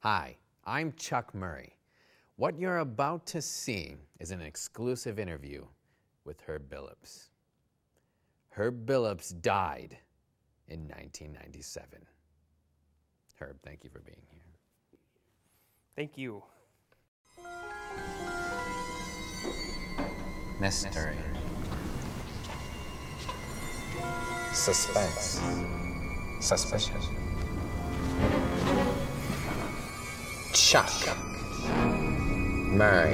Hi, I'm Chuck Murray. What you're about to see is an exclusive interview with Herb Billups. Herb Billups died in 1997. Herb, thank you for being here. Thank you. Mystery. Suspense. Suspicion. Chuck Murray.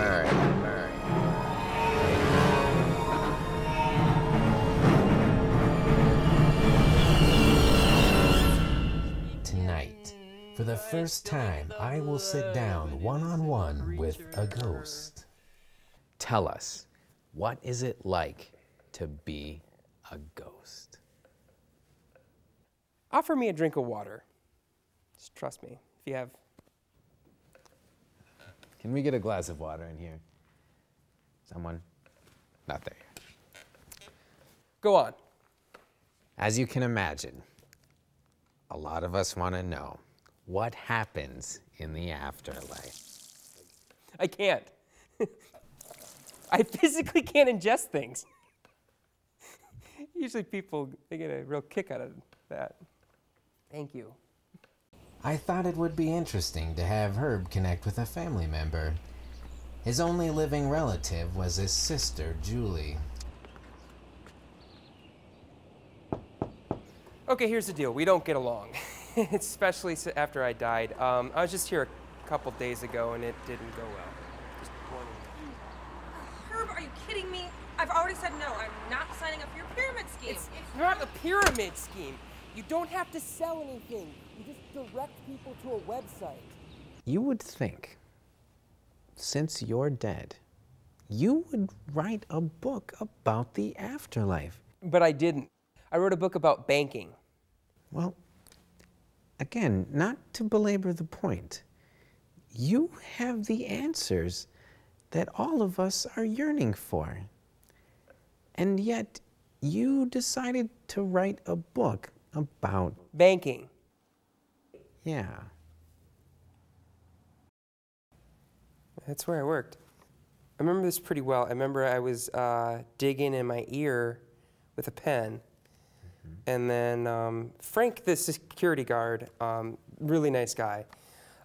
Tonight, for the first time, I will sit down one-on-one with a ghost. Tell us, what is it like to be a ghost? Offer me a drink of water. Just trust me. If you have... Can we get a glass of water in here? Someone? Not there. Go on. As you can imagine, a lot of us want to know what happens in the afterlife. I can't. I physically can't ingest things. Usually people, they get a real kick out of that. Thank you. I thought it would be interesting to have Herb connect with a family member. His only living relative was his sister, Julie. Okay, here's the deal. We don't get along, especially after I died. I was just here a couple days ago, and it didn't go well. Just warning you. Herb, are you kidding me? I've already said no. I'm not signing up for your pyramid scheme. It's not a pyramid scheme. You don't have to sell anything. You just direct people to a website. You would think, since you're dead, you would write a book about the afterlife. But I didn't. I wrote a book about banking. Well, again, not to belabor the point, you have the answers that all of us are yearning for. And yet, you decided to write a book about banking. Yeah. That's where I worked. I remember this pretty well. I remember I was digging in my ear with a pen. And then Frank, the security guard, really nice guy.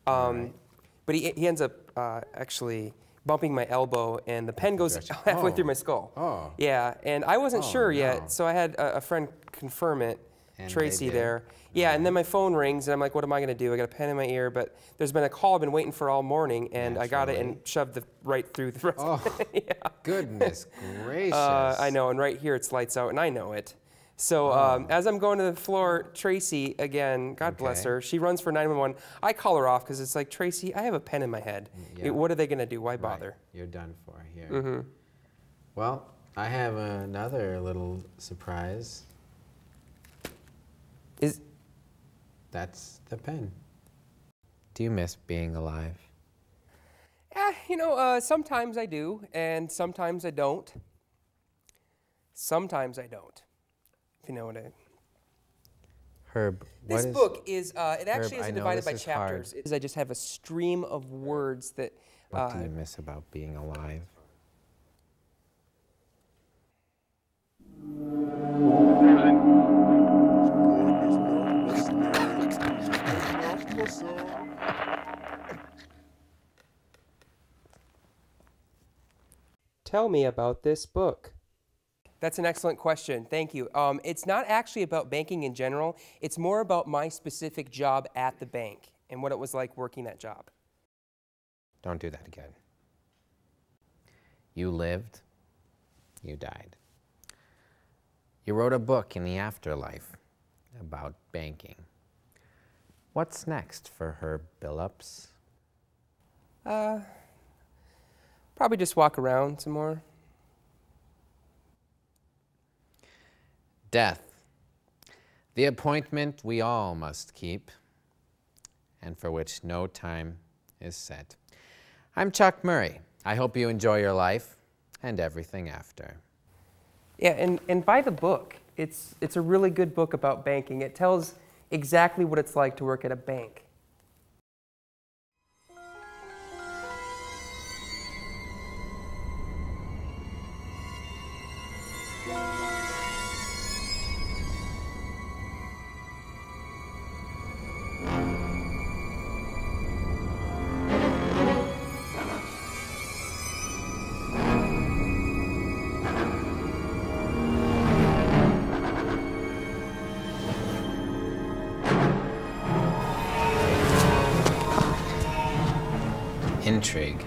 Right. But he ends up actually bumping my elbow, and the pen goes halfway through my skull. Oh. Yeah, and I wasn't sure no. yet, so I had a friend confirm it, And Tracy they did. there. Yeah, and then my phone rings, and I'm like, what am I going to do? I got a pen in my ear, but there's been a call I've been waiting for all morning, and I got it and shoved it right through the rest of it. Yeah. Goodness gracious. I know, and right here it's lights out, and I know it. So as I'm going to the floor, Tracy, again, God bless her, she runs for 911. I call her off because it's like, Tracy, I have a pen in my head. Yeah. What are they going to do? Why bother? Right. You're done for here. Well, I have another little surprise. That's the pen. Do you miss being alive? Yeah, you know, sometimes I do, and sometimes I don't. Sometimes I don't, if you know what I mean. Herb, This book is, it actually Herb, isn't I know divided by this is hard. chapters. I just have a stream of words that... What do you miss about being alive? Tell me about this book. That's an excellent question. Thank you. It's not actually about banking in general. It's more about my specific job at the bank and what it was like working that job. Don't do that again. You lived, you died. You wrote a book in the afterlife about banking. What's next for Herb Billups? Probably just walk around some more. Death, the appointment we all must keep, and for which no time is set. I'm Chuck Murray. I hope you enjoy your life and everything after. Yeah, and buy the book. It's a really good book about banking. It tells exactly what it's like to work at a bank. intrigue.